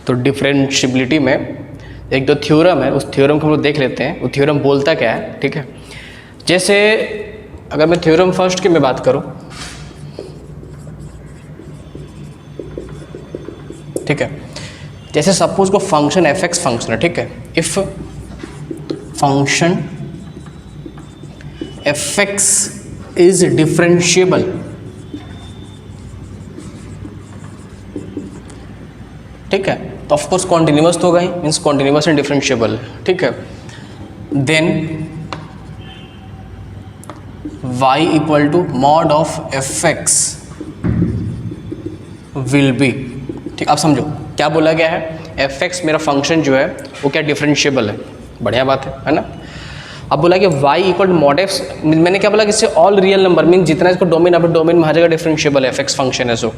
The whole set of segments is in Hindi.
तो डिफरेंशियबिलिटी में एक दो थ्योरम है, उस थ्योरम को हम लोग देख लेते हैं। वो थ्योरम बोलता क्या है, ठीक है। जैसे अगर मैं थ्योरम फर्स्ट की मैं बात करूं, ठीक है, जैसे सपोज को फंक्शन एफ एक्स फंक्शन है, ठीक है। If function F X is differentiable, ठीक है, तो ऑफकोर्स कॉन्टिन्यूअस तो होगा ही, मीन्स कॉन्टिन्यूअस एंड डिफरेंशिएबल, ठीक है। Then y equal to mod of F X will be, ठीक। अब समझो क्या बोला गया है, एफ एक्स मेरा फंक्शन जो है वो क्या डिफरेंशिएबल है, बढ़िया बात है ना। अब बोला कि y equal to mod X, मैंने क्या बोला कि इससे ऑल रियल नंबर मीन जितना इसको डोमेन अब डोमेन में हर जगह डिफरेंशिएबल है, एफ एक्स फंक्शन है। सो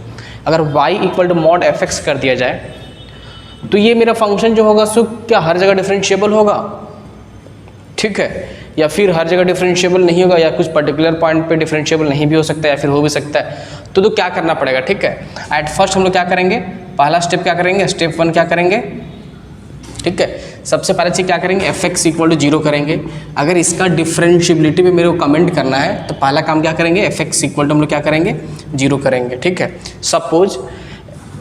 अगर y equal to mod F X कर दिया जाए तो ये मेरा फंक्शन जो होगा सो क्या हर जगह डिफरेंशिएबल होगा, ठीक है, या फिर हर जगह डिफरेंशिएबल नहीं होगा, या कुछ पर्टिकुलर पॉइंट पे डिफरेंशिएबल नहीं भी हो सकता है, या फिर हो भी सकता है। तो क्या करना पड़ेगा, ठीक है। एट फर्स्ट हम लोग क्या करेंगे, पहला स्टेप क्या करेंगे, स्टेप 1 क्या करेंगे, ठीक है। सबसे पहले चीज क्या करेंगे, एफ एक्स इक्वल टू 0 करेंगे। अगर इसका डिफरेंशिएबिलिटी पे मेरे को कमेंट करना है तो पहला काम क्या करेंगे, एफ एक्स इक्वल टू हम लोग क्या करेंगे, 0 करेंगे, ठीक है। सपोज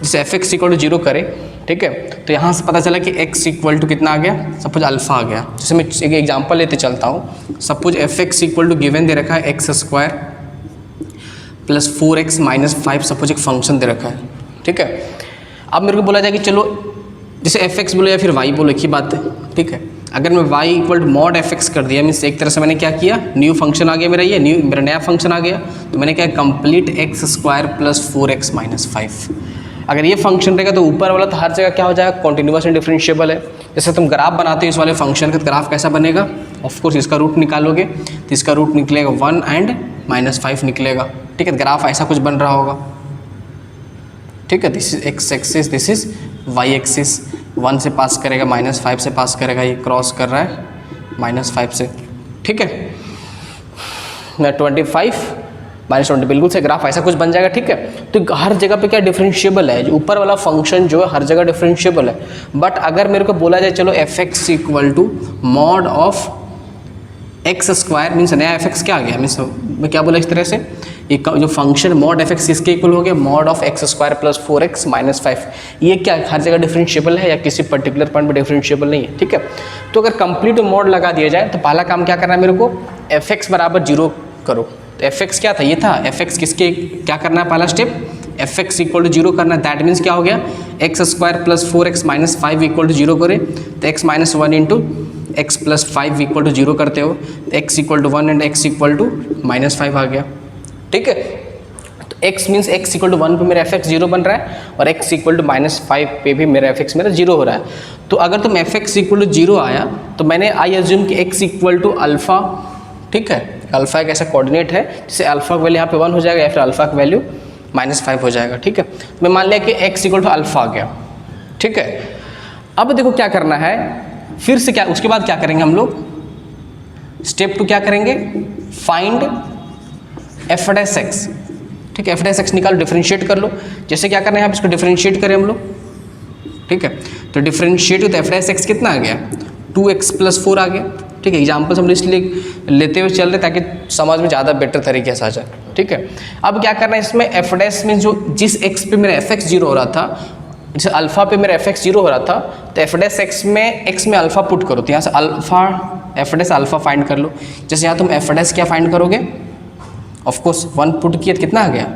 जैसे एफ एक्स इक्वल टू 0 करे, ठीक है, तो यहाँ से पता चला कि x इक्वल टू कितना आ गया, सपोज अल्फा आ गया। जैसे मैं एक एग्जांपल लेते चलता हूँ। Suppose f x equal to given दे रखा है x square plus 4x minus 5, suppose एक फंक्शन दे रखा है, ठीक है। अब मेरे को बोला जाए कि चलो जैसे एफ एक्स बोलो या फिर y बोलो, एक ही बात है, ठीक है। अगर मैं y equal to mod F X कर दिया, मीन्स एक तरह से मैंने क्या किया, न्यू फंक्शन आ गया मेरा, ये न्यू मेरा नया फंक्शन आ गया। तो मैंने क्या complete x square plus 4x minus 5। अगर ये फंक्शन रहेगा तो ऊपर वाला तो हर जगह क्या हो जाएगा, कॉन्टिन्यूअस एंड डिफरेंशिएबल है। जैसे तुम ग्राफ बनाते हो इस वाले फंक्शन का, तो ग्राफ कैसा बनेगा, ऑफकोर्स इसका रूट निकालोगे तो इसका रूट निकलेगा 1 एंड -5 निकलेगा, ठीक है। ग्राफ ऐसा कुछ बन रहा होगा, ठीक है। This is X axis, this is Y axis. 1 से पास करेगा, -5 से पास करेगा, ये क्रॉस कर रहा है -5 से, ठीक है। 25 -20 बिल्कुल से ग्राफ ऐसा कुछ बन जाएगा, ठीक है। तो हर जगह पे क्या डिफरेंशिएबल है, जो ऊपर वाला फंक्शन जो है हर जगह डिफरेंशिएबल है। बट अगर मेरे को बोला जाए चलो F x equal to mod of X square, means नया एफ एक्स क्या आ गया, मीन्स मैं क्या बोला इस तरह से, एक जो फंक्शन मॉड एफ एक्स इसके इक्वल हो गया mod of X square plus 4x minus 5। ये क्या हर जगह डिफरेंशिएबल है या किसी पर्टिकुलर पॉइंट पर डिफरेंशिएबल नहीं है, ठीक है। तो अगर कंप्लीट मॉड लगा दिया जाए तो पहला काम क्या करना है मेरे को, एफ एक्स बराबर 0 करो। तो एफ एक्स क्या था, ये था एफ एक्स किसके, क्या करना है पहला step, F x equal to 0 करना है। दैट मीन्स क्या हो गया, X square plus 4x minus 5 equal to 0 करे तो x minus 1 into X plus 5 equal to 0 करते हो तो x equal to 1 and x equal to -5 आ गया, ठीक है। तो x means x equal to 1 पे मेरा एफ एक्स 0 बन रहा है और x इक्वल टू -5 पे भी मेरा एफ एक्स मेरा 0 हो रहा है। तो अगर तुम एफ एक्स इक्वल टू 0 आया तो मैंने आई एज्यूम कि x इक्वल टू अल्फा, ठीक है। अल्फा एक ऐसा कोऑर्डिनेट है जिससे अल्फा का वैल्यू यहाँ पे 1 हो जाएगा या फिर अल्फा का वैल्यू -5 हो जाएगा, ठीक है। मैं मान लिया कि x इक्वल टू अल्फा आ गया, ठीक है। अब देखो क्या करना है, फिर से क्या, उसके बाद क्या करेंगे हम लोग, स्टेप 2 क्या करेंगे, फाइंड एफ डैश एक्स, ठीक है। एफ डैश एक्स निकालो, डिफरेंशिएट कर लो। जैसे क्या करना है, आप इसको डिफरेंशिएट करें हम लोग, ठीक है। तो डिफरेंशिएट तो एफ डैश एक्स कितना आ गया, 2x प्लस 4 आ गया, ठीक है। एग्जाम्पल्स हम लोग इसलिए लेते हुए चल रहे ताकि समझ में ज़्यादा बेटर तरीके से आ जाए, ठीक है। अब क्या करना है इसमें, एफ डैश में जो जिस x पे मेरा एफ एक्स 0 हो रहा था, जैसे अल्फा पे मेरा एफ एक्स 0 हो रहा था, तो एफ डैश एक्स में x में अल्फा पुट करो, तो यहाँ से alpha F dash alpha find कर लो। जैसे यहाँ तुम एफ डैश क्या फाइंड करोगे, ऑफकोर्स 1 पुट किया तो कितना आ गया,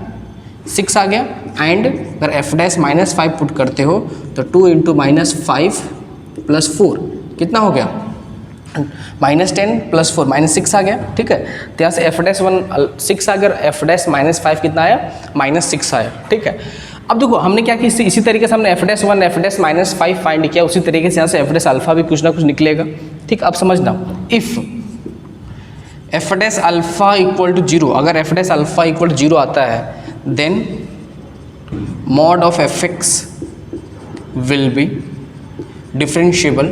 6 आ गया। एंड अगर एफ डैश -5 पुट करते हो तो 2 इंटू -5 प्लस 4 कितना हो गया, -10 प्लस 4 -6 आ गया, ठीक है। तो यहाँ से एफ डैश 6 आ गया, एफ डैश -5 कितना आया, -6 आया, ठीक है। अब देखो हमने क्या किया, इसी तरीके से हमने F dash 1 F dash -5 find किया, उसी तरीके से यहाँ से एफ डैश अल्फा भी कुछ ना कुछ निकलेगा, ठीक। अब समझना, if F dash alpha equal to 0, अगर F dash alpha equal to 0 आता है then mod of F X will be differentiable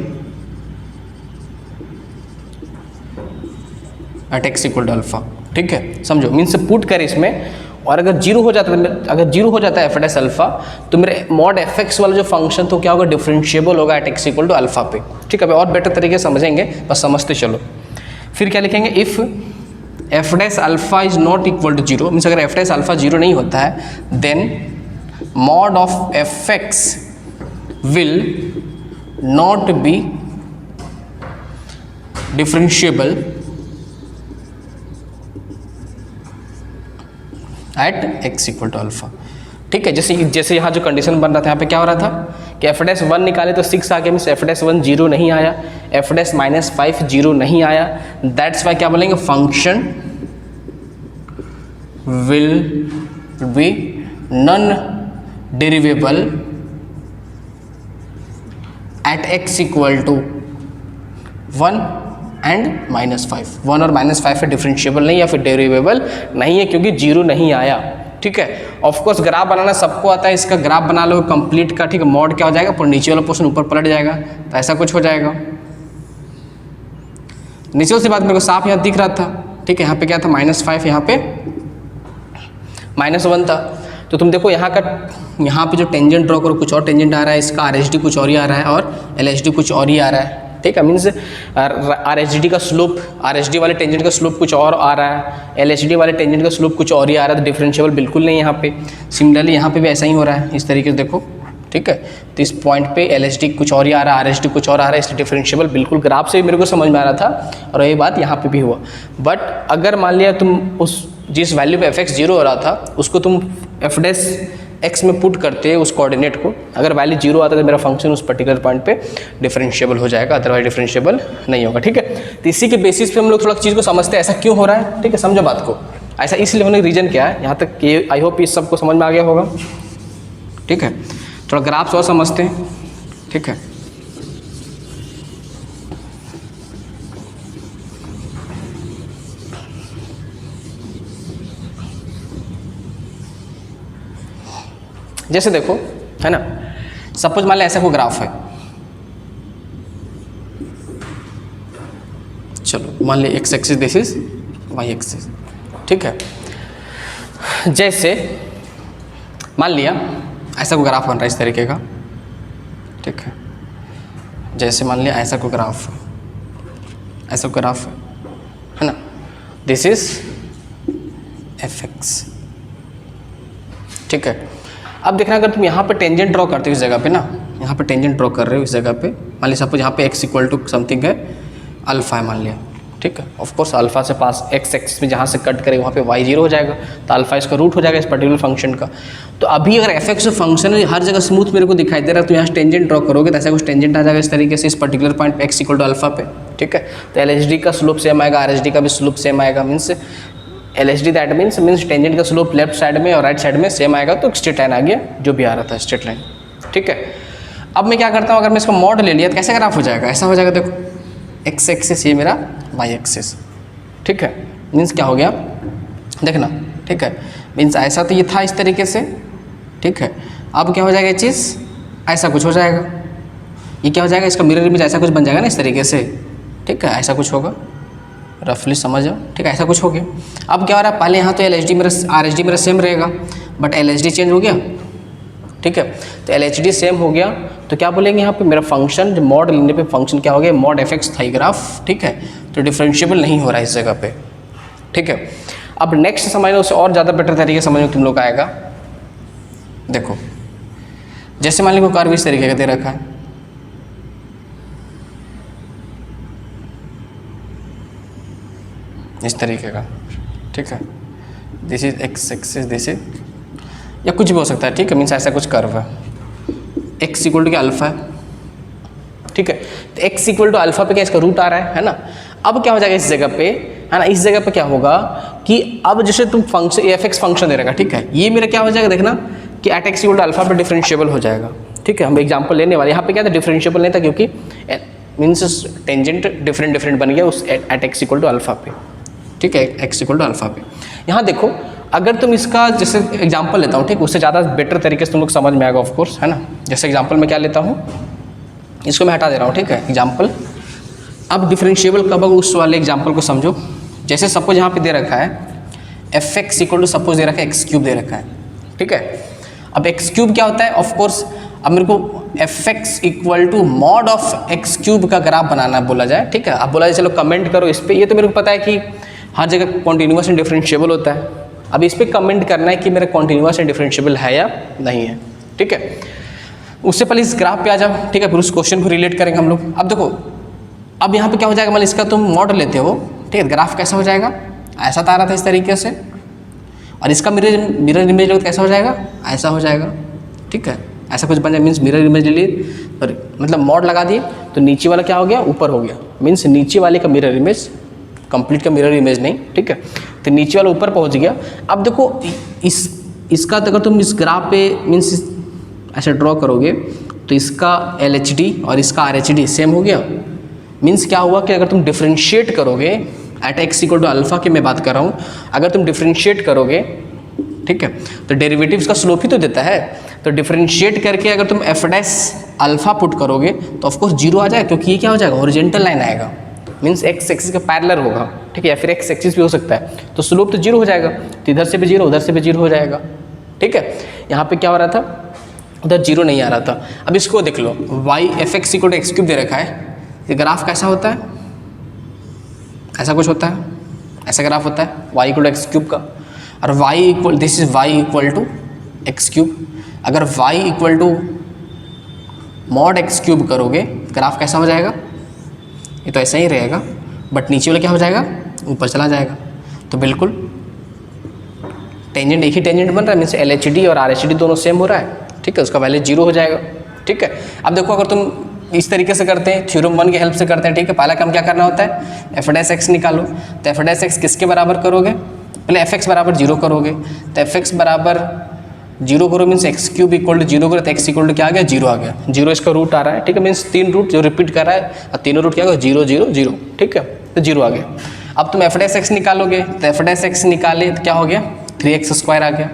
at x equal to alpha, ठीक है। समझो, मीन्स पुट कर इसमें और अगर जीरो हो जाता है एफ डैश अल्फा, तो मेरे मॉड एफ एक्स वाला जो फंक्शन तो क्या होगा, डिफरेंशिएबल होगा at x equal to alpha पे। ठीक है, अभी और बेटर तरीके से समझेंगे, बस समझते चलो। फिर क्या लिखेंगे, if F dash alpha is not equal to zero, means अगर एफ डैश अल्फा जीरो नहीं होता है, then mod of F X will not be differentiable at x equal to alpha. ठीक है, जैसे यहाँ जो कंडीशन बन रहा था, यहाँ पे क्या हो रहा था कि एफ डैश 1 निकाले तो 6 आ गया, मीन्स एफ डैश 1 जीरो नहीं आया, एफ डैश माइनस 5 जीरो नहीं आया। दैट्स वाई क्या बोलेंगे, function will be non derivable at x equal to 1 and -5। 1 और -5 डिफरेंशिएबल नहीं या फिर डेरिवेबल नहीं है, क्योंकि जीरो नहीं आया। ठीक है, ऑफकोर्स ग्राफ बनाना सबको आता है, इसका ग्राफ बना लो कंप्लीट का। ठीक है, मॉड क्या हो जाएगा, पर नीचे वाला पोर्शन ऊपर पलट जाएगा, तो ऐसा कुछ हो जाएगा। नीचे वाली बात मेरे को साफ यहाँ दिख रहा था। ठीक है, यहाँ पे क्या था, -5, यहाँ पे -1 था। तो तुम देखो यहाँ पे जो टेंजेंट ड्रॉ करो, कुछ और टेंजेंट आ रहा है, इसका RHD कुछ और ही आ रहा है और LHD कुछ और ही आ रहा है। ठीक है, मीन्स RHD का स्लोप, RHD वाले टेंजेंट का स्लोप कुछ और आ रहा है, LHD वाले टेंजेंट का स्लोप कुछ और ही आ रहा है, तो डिफरेंशिएबल बिल्कुल नहीं है यहाँ पे। सिमिलरली यहाँ पे भी ऐसा ही हो रहा है, इस तरीके से देखो। ठीक है, तो इस पॉइंट पे LHD कुछ और ही आ रहा है, RHD कुछ और आ रहा है, इसलिए डिफरेंशिएबल बिल्कुल ग्राफ से भी मेरे को समझ में आ रहा था, और यही बात यहाँ पे भी हुआ। बट अगर मान लिया तुम उस जिस वैल्यू पे f(x) जीरो हो रहा था, उसको तुम f डैश x में पुट करते उस कोऑर्डिनेट को, अगर वैल्यू जीरो आता है तो मेरा फंक्शन उस पर्टिकुलर पॉइंट पे डिफरेंशिएबल हो जाएगा, अदरवाइज डिफरेंशिएबल नहीं होगा। ठीक है, तो इसी के बेसिस पे हम लोग थोड़ा चीज़ को समझते हैं, ऐसा क्यों हो रहा है। ठीक है, समझो बात को, ऐसा इसलिए होने का रीज़न क्या है, यहाँ तक कि आई होप इस सबको समझ में आ गया होगा। ठीक है, थोड़ा ग्राफ्स और समझते हैं। ठीक है, जैसे देखो, है ना, सपोज मान लो ऐसा कोई ग्राफ है, चलो मान ली x axis, this is y axis. ठीक है, जैसे मान लिया ऐसा कोई ग्राफ बन रहा है इस तरीके का। ठीक है, जैसे मान लिया ऐसा कोई ग्राफ है ना, दिस इज f(x). ठीक है, अब देखना, अगर तुम यहाँ पे टेंजेंट ड्रॉ करते हो इस जगह पे ना, यहाँ पे टेंजेंट ड्रॉ कर रहे हो इस जगह पे, मान लिया सपोज यहाँ पे x इक्वल टू समथिंग है, अल्फा है मान लिया। ठीक है, ऑफ कोर्स अल्फा से पास x एक्सिस में जहाँ से कट करेगा वहाँ पे y जीरो हो जाएगा, तो अल्फा इसका रूट हो जाएगा इस पर्टिकुलर फंक्शन का। तो अभी अगर f(x) फंक्शन है हर जगह स्मूथ मेरे को दिखाई दे रहा है, तो यहाँ टेंजेंट ड्रॉ करोगे तो ऐसा कुछ टेंजेंट आ जाएगा इस तरीके से, इस पर्टिकुलर पॉइंट पे x इक्वल टू अल्फा पे। ठीक है, तो LHD का स्लोप सेम आएगा, RHD का भी स्लोप सेम आएगा, means LHD that means tangent का स्लोप लेफ्ट साइड में और राइट साइड में सेम आएगा, तो स्ट्रेट लाइन आ गया जो भी आ रहा था, स्ट्रेट लाइन। ठीक है, अब मैं क्या करता हूँ, अगर मैं इसका मॉड ले लिया तो कैसे ग्राफ हो जाएगा, ऐसा हो जाएगा। देखो x एक्सिस ये मेरा y एक्सिस। ठीक है, मीन्स क्या हो गया देखना। ठीक है, मीन्स ऐसा तो ये था इस तरीके से। ठीक है, अब क्या हो जाएगा, ये चीज़ ऐसा कुछ हो जाएगा, ये क्या हो जाएगा, इसका मिरर इमेज ऐसा कुछ बन जाएगा ना इस तरीके से। ठीक है, ऐसा कुछ होगा, रफली समझ जाओ। ठीक है, ऐसा कुछ हो गया। अब क्या हो रहा है, पहले यहाँ तो LHD मेरा RHD मेरा सेम रहेगा, बट LHD चेंज हो गया। ठीक है, तो LHD सेम हो गया, तो क्या बोलेंगे यहाँ पे मेरा फंक्शन जो मॉड लेने पे फंक्शन क्या हो गया, मॉड f(x) था ग्राफ। ठीक है, तो डिफरेंशिएबल नहीं हो रहा है इस जगह पे। ठीक है, अब नेक्स्ट समझना, उससे और ज़्यादा बेटर तरीके समझ में तुम लोग आएगा। देखो, जैसे मान लो कोई कर्व इस तरीके का दे रखा है, इस तरीके का। ठीक है, this is x axis, this is, या कुछ भी हो सकता है। ठीक है, मीन्स ऐसा कुछ कर्व है, x इक्वल टू अल्फा है। ठीक है, तो x इक्वल टू अल्फा पे क्या इसका रूट आ रहा है ना। अब क्या हो जाएगा इस जगह पे, है ना, इस जगह पे क्या होगा कि अब जैसे तुम फंक्शन f(x) फंक्शन दे रखा। ठीक है, ये मेरा क्या हो जाएगा, देखना कि at x equal to alpha पे डिफरेंशिएबल हो जाएगा। ठीक है, हम एग्जाम्पल लेने वाले, यहाँ पे क्या था, डिफरेंशिएबल नहीं था, क्योंकि मीन्स टेंजेंट डिफरेंट बन गया उस at x equal to alpha पे। ठीक है, x इक्वल टू अल्फा पे। यहाँ देखो, अगर तुम इसका जैसे एग्जांपल लेता हूँ, ठीक, उससे ज़्यादा बेटर तरीके से तुम लोग समझ में आएगा ऑफ कोर्स, है ना। जैसे एग्जांपल मैं क्या लेता हूँ, इसको मैं हटा दे रहा हूँ। ठीक है, एग्जांपल। अब डिफरेंशिएबल कब होगा उस वाले एग्जांपल को समझो। जैसे सपोज यहाँ पे दे रखा है F x equal to suppose दे रखा है एक्स क्यूब दे रखा है, ठीक है। अब एक्स क्यूब क्या होता है, ऑफ कोर्स अब मेरे को F x equal to mod of X cube का ग्राफ बनाना बोला जाए, ठीक है। अब बोला जाए चलो कमेंट करो इस पर, ये तो मेरे को पता है कि हर जगह कॉन्टिन्यूस एंड डिफरेंशिएबल होता है। अब इस पर कमेंट करना है कि मेरा कॉन्टिन्यूस एंड डिफरेंशिएबल है या नहीं है, ठीक है। उससे पहले इस ग्राफ पे आ जाओ, ठीक है, फिर उस क्वेश्चन को रिलेट करेंगे हम लोग। अब देखो अब यहाँ पे क्या हो जाएगा, मतलब इसका तुम मॉडल लेते हो, ठीक है, ग्राफ कैसा हो जाएगा, ऐसा तो आ रहा था इस तरीके से, और इसका मिरर इमेज लो कैसा हो जाएगा, ऐसा हो जाएगा, ठीक है। ऐसा कुछ बन जाए, मीन्स मिरर इमेज ले लिए और मतलब मॉड लगा दिए तो नीचे वाला क्या हो गया, ऊपर हो गया, मीन्स नीचे वाले का मिरर इमेज, कंप्लीट का मिरर इमेज नहीं, ठीक है, तो नीचे वाला ऊपर पहुंच गया। अब देखो इसका अगर तुम इस ग्राफ पे मीन्स ऐसा ड्रॉ करोगे तो इसका LHD और इसका RHD सेम हो गया। मीन्स क्या हुआ कि अगर तुम डिफ्रेंशिएट करोगे at x equal to alpha की मैं बात कर रहा हूँ, अगर तुम डिफ्रेंशिएट करोगे, ठीक है, तो डेरिवेटिव्स का स्लोप ही तो देता है, तो डिफ्रेंशिएट करके अगर तुम एफ डैश अल्फा पुट करोगे तो ऑफकोर्स जीरो आ जाए, क्योंकि ये क्या हो जाएगा, हॉरिजॉन्टल लाइन आएगा, मीन्स एक्स एक्सिस का पैरेलल होगा, ठीक है, या फिर एक्स एक्सिस भी हो सकता है, तो स्लोप तो जीरो हो जाएगा, तो इधर से भी जीरो उधर से भी जीरो हो जाएगा, ठीक है। यहाँ पे क्या हो रहा था, उधर जीरो नहीं आ रहा था। अब इसको देख लो, y f x equal to x cube दे रखा है, ये ग्राफ कैसा होता है, ऐसा कुछ होता है, ऐसा ग्राफ होता है y equal to x cube का, और y equal this is y equal to x cube. अगर y equal to mod x cube करोगे ग्राफ कैसा हो जाएगा, ये तो ऐसा ही रहेगा, बट नीचे वाला क्या हो जाएगा, ऊपर चला जाएगा, तो बिल्कुल टेंजेंट एक ही टेंजेंट बन रहा है, मीन्स LHD और RHD दोनों सेम हो रहा है, ठीक है, उसका वैल्यू जीरो हो जाएगा, ठीक है। अब देखो अगर तुम इस तरीके से करते हैं, थ्योरम 1 की हेल्प से करते हैं, ठीक है, पहला काम क्या करना होता है, एफ डैश एक्स निकालो, तो एफ डैश एक्स किसके बराबर करोगे, पहले एफ एक्स बराबर जीरो करोगे, तो एफ एक्स बराबर जीरो करो means X cube equal to zero करो, तो एक्स इक्वल टू क्या आ गया, जीरो आ गया, जीरो इसका रूट आ रहा है, ठीक है, मीन्स 3 रूट जो रिपीट कर रहा है और तीनों रूट क्या होगा, 0 0 0, ठीक है, तो जीरो आ गया। अब तुम एफ डैश एक्स निकालोगे, तो एफ डैश एक्स निकाले तो क्या हो गया, 3x² आ गया,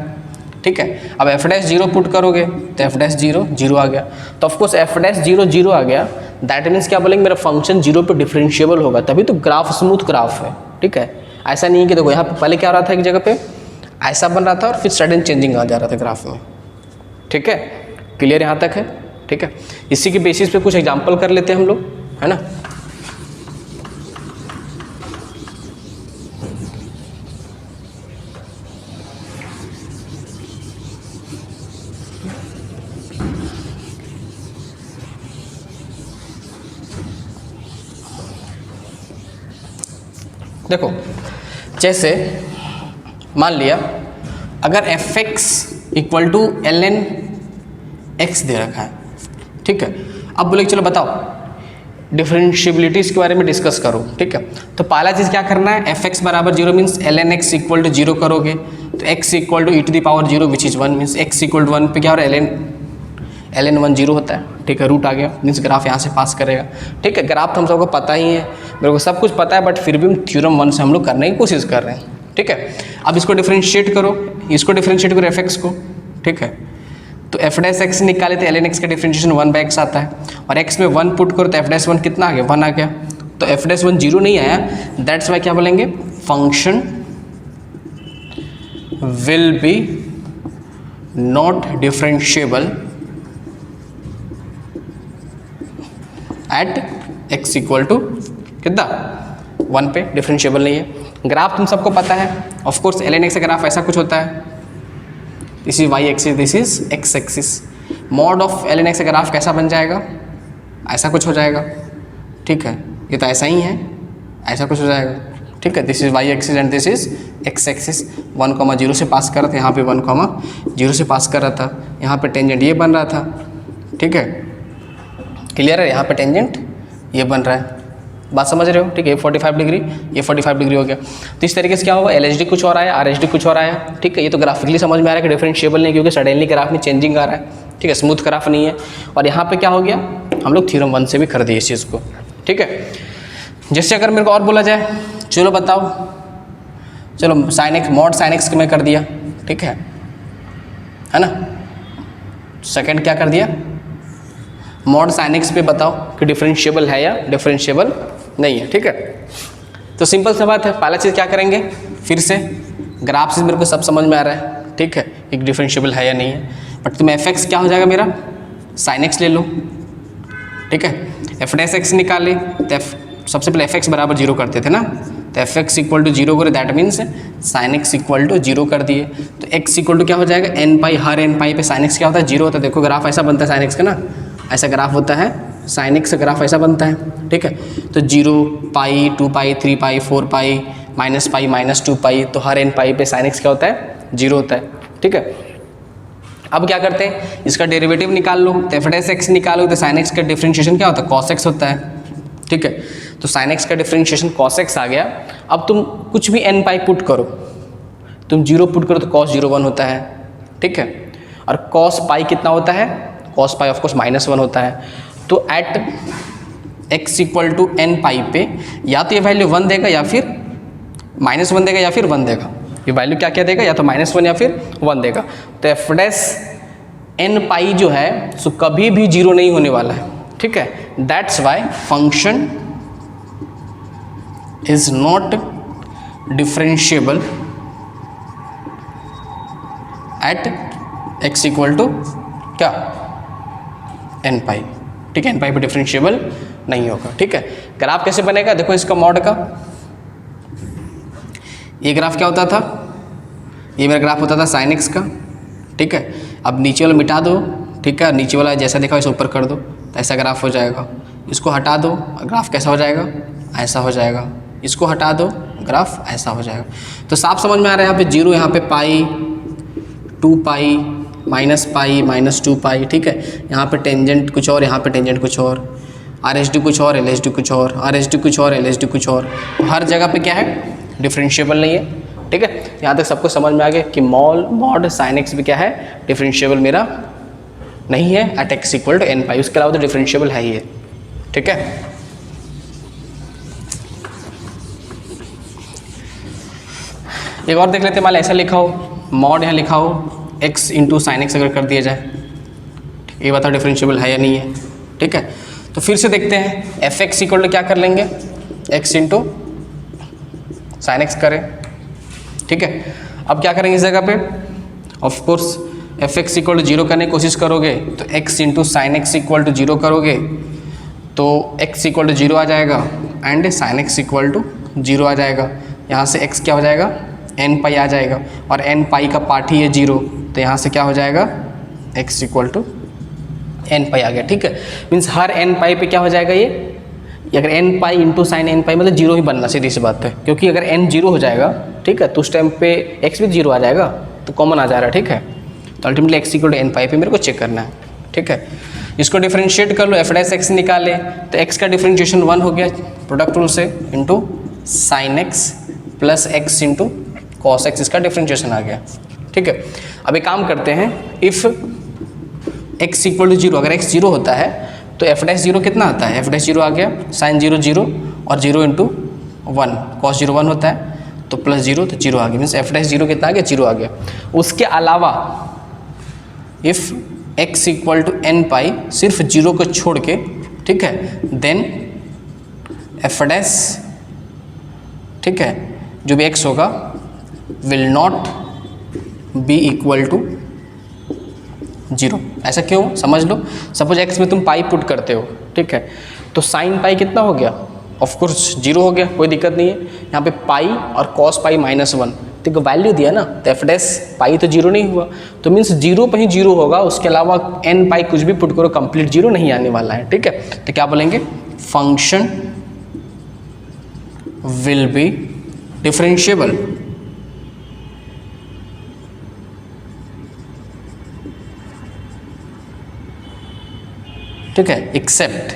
ठीक है। अब एफ डैश जीरो पुट करोगे तो एफ डैश जीरो जीरो आ गया, तो of course f dash zero zero आ गया, दैट मीन्स क्या बोलेंगे, मेरा फंक्शन जीरो पे डिफरेंशिएबल होगा, तभी तो ग्राफ स्मूथ ग्राफ है, ठीक है। ऐसा नहीं है कि देखो यहाँ पे पहले क्या हो रहा था, एक जगह पे ऐसा बन रहा था और फिर सडन चेंजिंग आ जा रहा था ग्राफ में, ठीक है, क्लियर यहाँ तक है, ठीक है। इसी के बेसिस पे कुछ एग्जाम्पल कर लेते हैं हम लोग, है ना। देखो जैसे मान लिया अगर F x equal to ln x दे रखा है, ठीक है। अब बोले चलो बताओ डिफरेंशिएबिलिटीज़ के बारे में डिस्कस करो, ठीक है। तो पहला चीज़ क्या करना है, एफ एक्स बराबर zero means ln x equal to zero करोगे, तो x equal to e⁻0 which is 1 means x equal to 1 पे क्या हो रहा है, ln 1 जीरो होता है, ठीक है, रूट आ गया, मीन्स ग्राफ यहाँ से पास करेगा, ठीक है। ग्राफ तो हम सबको पता ही है, मेरे को सब कुछ पता है, बट फिर भी थ्योरम 1 से हम लोग करने की कोशिश कर रहे हैं, ठीक है। अब इसको डिफरेंशिएट करो, इसको डिफरेंशिएट करो एफ एक्स को, ठीक है, तो एफ डैश एक्स निकाले तो ln x का डिफरेंशिएशन 1/x आता है, और x में 1 पुट करो तो एफ डैश 1 कितना आ गया, 1 आ गया, तो एफ डैश 1 जीरो नहीं आया, दैट्स वाई क्या बोलेंगे, function will be not differentiable at x equal to कितना 1 पे, डिफरेंशिएबल नहीं है। ग्राफ तुम सबको पता है, ऑफ कोर्स ln x का ग्राफ ऐसा कुछ होता है, this is y axis, this is x axis, mod of ln x का ग्राफ कैसा बन जाएगा, ऐसा कुछ हो जाएगा, ठीक है, ये तो ऐसा ही है, ऐसा कुछ हो जाएगा, ठीक है, this is y axis and this is x axis, 1,0 से पास कर रहा था, यहाँ पे 1,0 से पास कर रहा था, यहाँ पे टेंजेंट ये बन रहा था, ठीक है, क्लियर है, यहाँ पे टेंजेंट ये बन रहा है, बात समझ रहे हो, ठीक है, 45 डिग्री, ये 45 डिग्री हो गया। तो इस तरीके से क्या होगा, LHD कुछ और आया, RHD कुछ और आया, ठीक है। ये तो ग्राफिकली समझ में आ रहा है कि डिफरेंशिएबल नहीं, क्योंकि सडनली ग्राफ में चेंजिंग आ रहा है, ठीक है, स्मूथ ग्राफ नहीं है। और यहाँ पे क्या हो गया, हम लोग थ्योरम 1 से भी कर दिए इस चीज़ को, ठीक है। जैसे अगर मेरे को और बोला जाए, चलो बताओ, चलो sine x mod sine x मैं कर दिया, ठीक है ना, सेकेंड क्या कर दिया, मॉड साइन एक्स पे बताओ कि डिफरेंशिएबल है या डिफरेंशिएबल नहीं है, ठीक है। तो सिंपल सा बात है, पहला चीज़ क्या करेंगे, फिर से ग्राफ से मेरे को सब समझ में आ रहा है, ठीक है, एक डिफरेंशिएबल है या नहीं है। बट तुम एफ एक्स क्या हो जाएगा मेरा, साइन एक्स ले लो, ठीक है। एफ डैश एक्स निकाले तो सबसे पहले एफ एक्स बराबर 0 करते थे ना, तो एफ एक्स इक्वल टू 0 करे, that means sine X equal to 0 कर दिए। तो एक्स इक्वल टू क्या हो जाएगा, एन पाई, हर एन पाई पे साइन एक्स क्या होता है, 0 होता है। देखो ग्राफ ऐसा बनता है साइन एक्स का ना, ऐसा ग्राफ होता है साइन एक्स का ग्राफ ऐसा बनता है, ठीक है। तो 0 पाई 2 पाई 3 पाई 4 पाई माइनस 2 पाई, तो हर एन पाई पे साइन एक्स क्या होता है, 0 होता है, ठीक है। अब क्या करते हैं, इसका डेरिवेटिव निकाल लो, तो एफ डैश एक्स निकालो तो साइन एक्स का डिफरेंशिएशन क्या होता है, कॉस एक्स होता है, ठीक है। तो साइन एक्स का डिफरेंशिएशन कॉस एक्स आ गया। अब तुम कुछ भी एन पाई पुट करो, तुम 0 पुट करो तो कॉस 0 1 होता है, ठीक है। और कॉस पाई कितना होता है, कॉस पाई ऑफकोर्स -1 होता है। तो at x equal to N pi पे या तो ये वैल्यू 1 देगा या फिर -1 देगा या फिर 1 देगा। ये वैल्यू क्या क्या देगा, या तो -1 या फिर 1 देगा। तो एफ डैश एन पाई जो है सो कभी भी 0 नहीं होने वाला है, ठीक है। That's why function is not differentiable at x equal to क्या, एन पाई, ठीक है। एन पाई पे डिफरेंशिएबल नहीं होगा, ठीक है। ग्राफ कैसे बनेगा, देखो इसका मॉड का, ये ग्राफ क्या होता था, ये मेरा ग्राफ होता था साइन एक्स का, ठीक है। अब नीचे वाला मिटा दो, ठीक है, नीचे वाला जैसा देखा इसे ऊपर कर दो, तो ऐसा ग्राफ हो जाएगा। इसको हटा दो, ग्राफ कैसा हो जाएगा, ऐसा हो जाएगा। इसको हटा दो, ग्राफ ऐसा हो जाएगा। तो साफ समझ में आ रहा है, यहाँ पे 0, यहाँ पे पाई 2 पाई माइनस पाई -2 पाई, ठीक है। यहाँ पे टेंजेंट कुछ और, यहाँ पे टेंजेंट कुछ और, आर एच डी कुछ और, एल एच डी कुछ और, आर एच डी कुछ और, एल एच डी कुछ और। तो हर जगह पे क्या है, डिफरेंशिएबल नहीं है, ठीक है। यहाँ तक सबको समझ में आ गया कि मॉड साइन एक्स भी क्या है, डिफरेंशिएबल मेरा नहीं है at x equal to N pi. उसके अलावा तो डिफरेंशिएबल है ही है, ठीक है। एक और देख लेते हैं, मान ऐसा लिखा हो, मॉड यहाँ लिखा हो एक्स इंटू साइन एक्स अगर कर दिया जाए, ये बताओ डिफरेंशिएबल है या नहीं है, ठीक है। तो फिर से देखते हैं, एफ एक्स इक्वल टू क्या कर लेंगे, एक्स इंटू साइन एक्स करें, ठीक है। अब क्या करेंगे इस जगह पे, of course F x equal to 0 करने की कोशिश करोगे तो X into sine X equal to 0 करोगे तो एक्स इक्वल टू 0 आ जाएगा and sine X equal to 0 आ जाएगा। यहाँ से एक्स क्या हो जाएगा, एन पाई आ जाएगा, और एन पाई का पार्ट ही है 0, तो यहाँ से क्या हो जाएगा, एक्स इक्वल टू एन पाई आ गया, ठीक है। मीन्स हर एन पाई पे क्या हो जाएगा, ये अगर n pi into sine n pi मतलब 0 ही बनना, सीधी सी बात है। क्योंकि अगर एन 0 हो जाएगा, ठीक है, तो उस टाइम पे एक्स भी 0 आ जाएगा, तो कॉमन आ जा रहा है, ठीक है। तो ultimately x equal to N pi पे मेरे को चेक करना है, ठीक है। इसको डिफरेंशिएट कर लो, एफ डैश एक्स निकाले तो एक्स का डिफरेंशिएशन 1 हो गया प्रोडक्ट रूल से, into sine x plus x into cos x, इसका डिफरेंशिएशन आ गया, ठीक है। अब एक काम करते हैं, इफ़ एक्स इक्वल टू 0, अगर एक्स 0 होता है तो एफ डैश 0 कितना आता है, एफ डैश 0 आ गया साइन 0 0 और 0 इंटू 1, कॉस 0 1 होता है, तो प्लस 0 तो 0 आ गया। मीन्स एफ डैश 0 कितना आ गया, 0 आ गया। उसके अलावा if x equal to N pi, सिर्फ 0 को छोड़ के, ठीक है, देन एफ डैश, ठीक है, जो भी एक्स होगा will not be equal to 0। ऐसा क्यों, समझ लो। सपोज एक्स में तुम पाई पुट करते हो, ठीक है, तो साइन पाई कितना हो गया, ऑफकोर्स 0 हो गया, कोई दिक्कत नहीं है। यहाँ पे पाई और कॉस पाई -1, तो वैल्यू दिया ना, तो एफ डैश पाई तो 0 नहीं हुआ, तो मीन्स 0 पे ही 0 होगा, उसके अलावा एन पाई कुछ भी पुट करो कंप्लीट 0 नहीं आने वाला है, ठीक है। तो क्या बोलेंगे, फंक्शन विल बी डिफरेंशिएबल ठीक है, एक्सेप्ट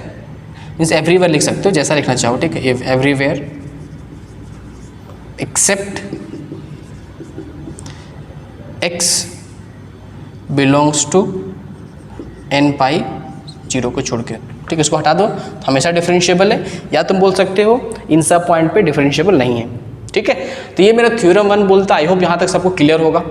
मीन्स एवरीवेयर लिख सकते हो, जैसा लिखना चाहो, ठीक है। Everywhere except x belongs to N pi 0 को छोड़ के, ठीक है, इसको हटा दो, तो हमेशा डिफरेंशिएबल है। या तुम बोल सकते हो इन सब पॉइंट पे डिफरेंशिएबल नहीं है, ठीक है। तो ये मेरा थ्योरम 1 बोलता, आई होप यहाँ तक सबको क्लियर होगा।